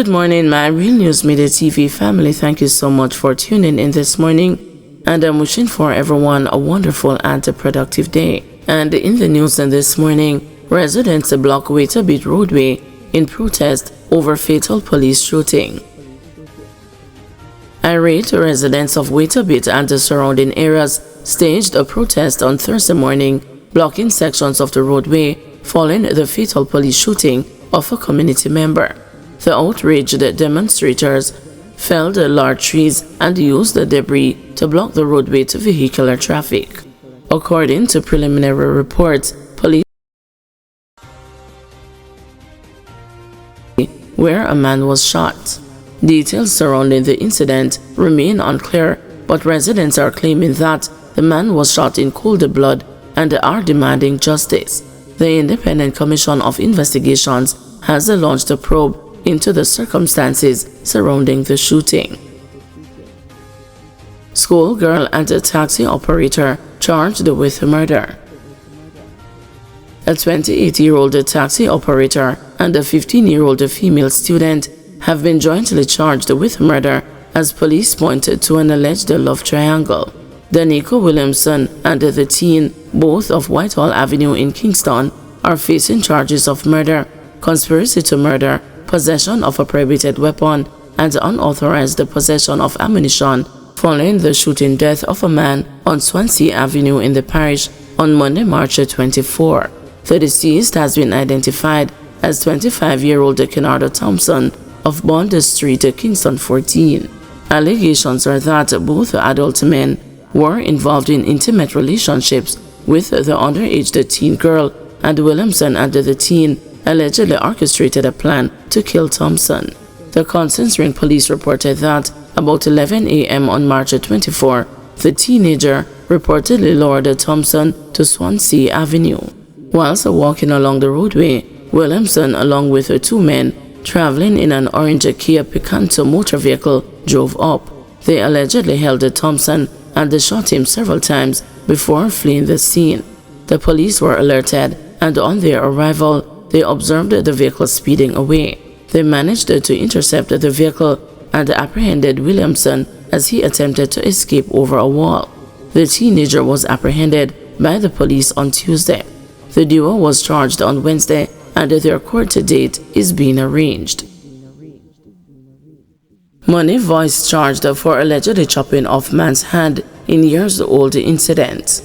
Good morning, my Real News Media TV family. Thank you so much for tuning in this morning, and I'm wishing for everyone a wonderful and a productive day. And in the news this morning, residents block Waiter Beat roadway in protest over fatal police shooting. Irate residents of Waiter Beat and the surrounding areas staged a protest on Thursday morning, blocking sections of the roadway following the fatal police shooting of a community member. The outraged demonstrators felled large trees and used the debris to block the roadway to vehicular traffic. According to preliminary reports, police where a man was shot. Details surrounding the incident remain unclear, but residents are claiming that the man was shot in cold blood and are demanding justice. The Independent Commission of Investigations has launched a probe into the circumstances surrounding the shooting. Schoolgirl and a taxi operator charged with murder. A 28-year-old taxi operator and a 15-year-old female student have been jointly charged with murder as police pointed to an alleged love triangle. Danica Williamson and the teen, both of Whitehall Avenue in Kingston, are facing charges of murder, conspiracy to murder, possession of a prohibited weapon, and unauthorized possession of ammunition following the shooting death of a man on Swansea Avenue in the parish on Monday, March 24. The deceased has been identified as 25-year-old Kenardo Thompson of Bond Street, Kingston 14. Allegations are that both adult men were involved in intimate relationships with the underage teen girl, and Williamson and the teen allegedly orchestrated a plan to kill Thompson. The Constance Ring police reported that about 11 a.m. on March 24, the teenager reportedly lured Thompson to Swansea Avenue. Whilst walking along the roadway, Williamson, along with two men traveling in an orange Kia Picanto motor vehicle, drove up. They allegedly held Thompson and shot him several times before fleeing the scene. The police were alerted, and on their arrival, they observed the vehicle speeding away. They managed to intercept the vehicle and apprehended Williamson as he attempted to escape over a wall. The teenager was apprehended by the police on Tuesday. The duo was charged on Wednesday, and their court date is being arranged. Money voice charged for allegedly chopping off man's hand in years-old incident.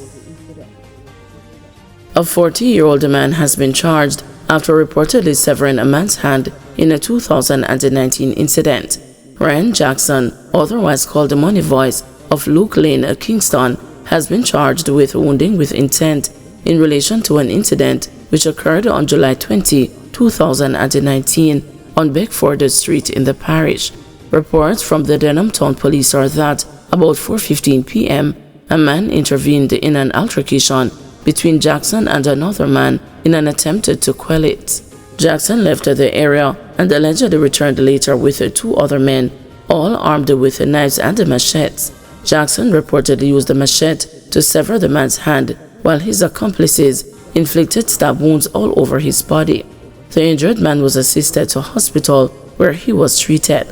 A 40-year-old man has been charged after reportedly severing a man's hand in a 2019 incident. Ryan Jackson, otherwise called the Money Voice of Luke Lane, Kingston, has been charged with wounding with intent in relation to an incident which occurred on July 20, 2019 on Beckford Street in the parish. Reports from the Denham Town Police are that about 4:15 p.m., a man intervened in an altercation between Jackson and another man in an attempt to quell it. Jackson left the area and allegedly returned later with two other men, all armed with knives and machetes. Jackson reportedly used the machete to sever the man's hand, while his accomplices inflicted stab wounds all over his body. The injured man was assisted to hospital where he was treated.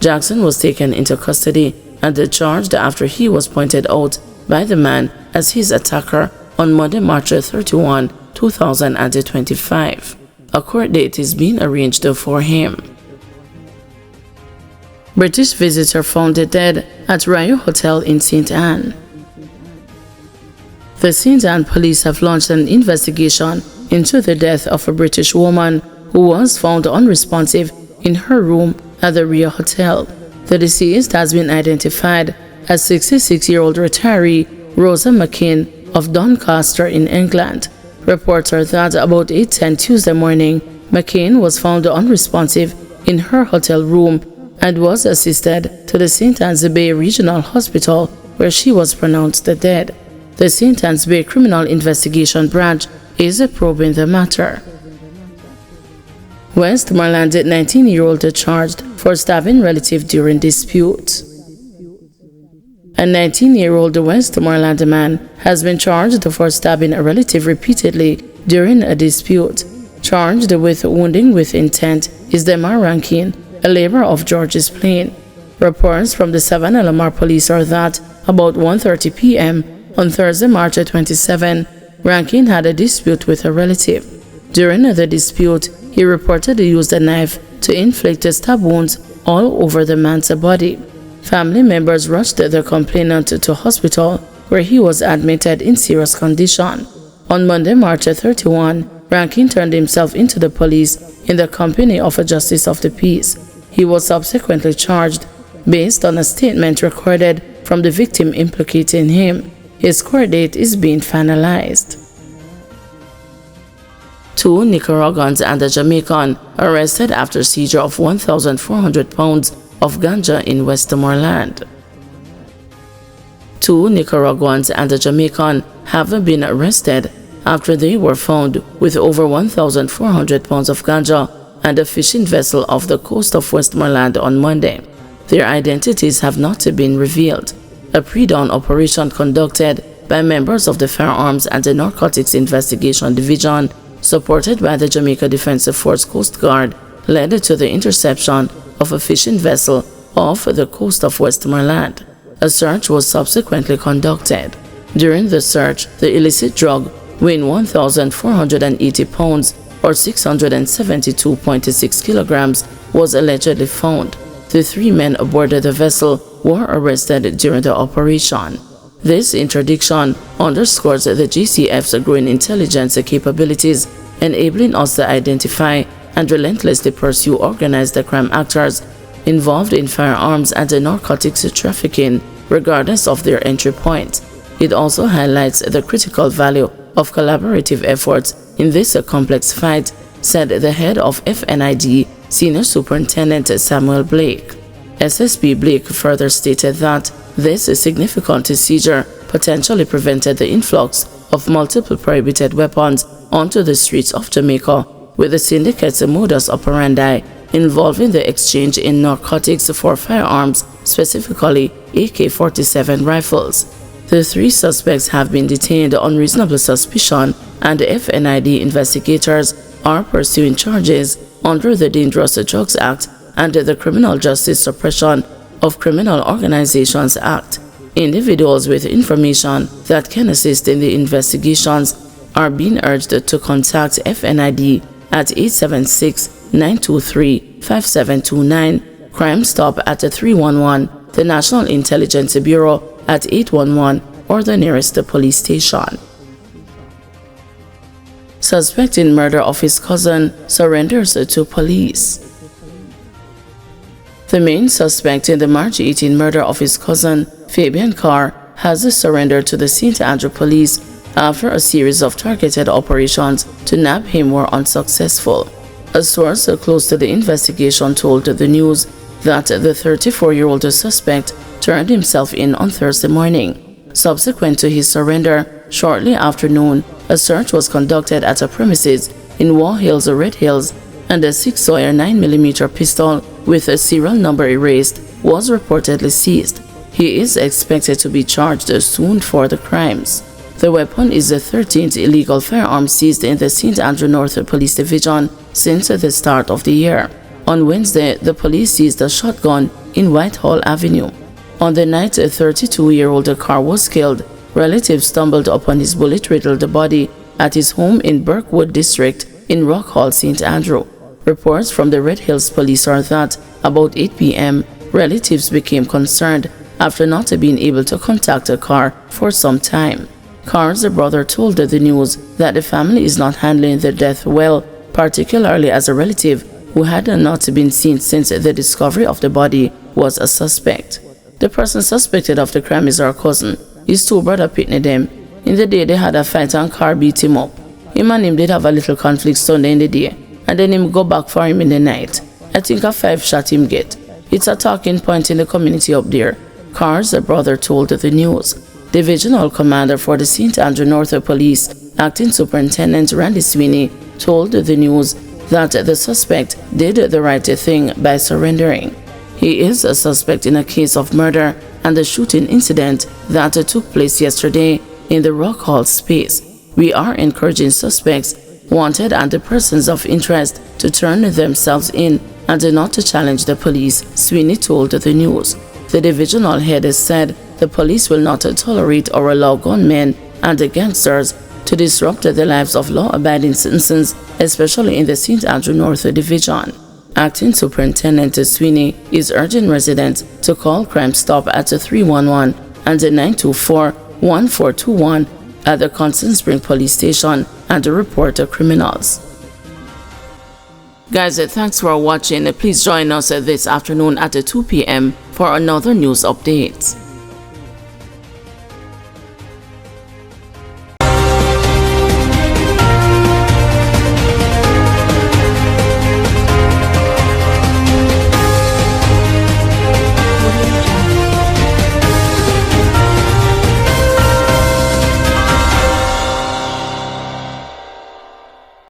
Jackson was taken into custody and charged after he was pointed out by the man as his attacker on Monday, March 31, 2025. A court date is being arranged for him. British visitor found dead at Rio Hotel in St. Anne. The St. Anne police have launched an investigation into the death of a British woman who was found unresponsive in her room at the Rio Hotel. The deceased has been identified as 66-year-old retiree Rosa McCain of Doncaster in England. Reports are that about 8:10 Tuesday morning, McCain was found unresponsive in her hotel room and was assisted to the St. Anne's Bay Regional Hospital, where she was pronounced dead. The St. Anne's Bay Criminal Investigation Branch is probing the matter. Westmoreland 19-year-old charged for stabbing relative during dispute. A 19-year-old Westmoreland man has been charged for stabbing a relative repeatedly during a dispute. Charged with wounding with intent is Demar Rankin, a laborer of George's Plain. Reports from the Savannah Lamar police are that about 1:30 p.m. on Thursday, March 27, Rankin had a dispute with a relative. During the dispute, he reportedly used a knife to inflict stab wounds all over the man's body. Family members rushed the complainant to hospital, where he was admitted in serious condition. On Monday, March 31, Rankin turned himself into the police in the company of a justice of the peace. He was subsequently charged based on a statement recorded from the victim implicating him. His court date is being finalized. 2 Nicaraguans and a Jamaican arrested after seizure of 1,400 pounds of ganja in Westmoreland. 2 Nicaraguans and a Jamaican have been arrested after they were found with over 1,400 pounds of ganja and a fishing vessel off the coast of Westmoreland on Monday. Their identities have not been revealed. A pre-dawn operation conducted by members of the Firearms and the Narcotics Investigation Division, supported by the Jamaica Defense Force Coast Guard, led to the interception of a fishing vessel off the coast of Westmoreland. A search was subsequently conducted. During the search, the illicit drug, weighing 1,480 pounds or 672.6 kilograms, was allegedly found. The 3 men aboard the vessel were arrested during the operation. This interdiction underscores the GCF's growing intelligence capabilities, enabling us to identify and relentlessly pursue organized crime actors involved in firearms and narcotics trafficking, regardless of their entry point. It also highlights the critical value of collaborative efforts in this complex fight, said the head of FNID, Senior Superintendent Samuel Blake. SSP Blake further stated that this significant seizure potentially prevented the influx of multiple prohibited weapons onto the streets of Jamaica, with the syndicate's modus operandi involving the exchange in narcotics for firearms, specifically AK-47 rifles. The 3 suspects have been detained on reasonable suspicion, and FNID investigators are pursuing charges under the Dangerous Drugs Act and the Criminal Justice Suppression of Criminal Organizations Act. Individuals with information that can assist in the investigations are being urged to contact FNID at 876-923-5729, Crime Stop at 311, the National Intelligence Bureau at 811, or the nearest police station. Suspect in murder of his cousin surrenders to police. The main suspect in the March 18 murder of his cousin, Fabian Carr, has surrendered to the St. Andrew police after a series of targeted operations to nab him were unsuccessful. A source close to the investigation told the news that the 34-year-old suspect turned himself in on Thursday morning. Subsequent to his surrender, shortly after noon, a search was conducted at a premises in Wall Hills, Red Hills, and a 6-Sawyer 9mm pistol with a serial number erased was reportedly seized. He is expected to be charged soon for the crimes. The weapon is the 13th illegal firearm seized in the St. Andrew North Police Division since the start of the year. On Wednesday, the police seized a shotgun in Whitehall Avenue. On the night a 32-year-old Carr was killed, relatives stumbled upon his bullet-riddled body at his home in Burkwood District in Rock Hall, St. Andrew. Reports from the Red Hills Police are that about 8 p.m., relatives became concerned after not being able to contact Carr for some time. Carr's brother told the news that the family is not handling the death well, particularly as a relative who had not been seen since the discovery of the body was a suspect. The person suspected of the crime is our cousin. His 2 brothers pitney them. In the day they had a fight and Carr beat him up. Him and him did have a little conflict Sunday in the day, and then him go back for him in the night. I think a 5 shot him get. It's a talking point in the community up there, Carr's brother told the news. Divisional Commander for the St. Andrew North Police, Acting Superintendent Randy Sweeney, told the news that the suspect did the right thing by surrendering. He is a suspect in a case of murder and the shooting incident that took place yesterday in the Rock Hall space. We are encouraging suspects, wanted and the persons of interest to turn themselves in and not to challenge the police, Sweeney told the news. The divisional head has said the police will not tolerate or allow gunmen and gangsters to disrupt the lives of law-abiding citizens, especially in the St. Andrew North Division. Acting Superintendent Sweeney is urging residents to call Crime Stop at 311 and 924-1421 at the Kingston Spring Police Station and report the criminals. Guys, thanks for watching. Please join us this afternoon at 2 p.m. for another news update.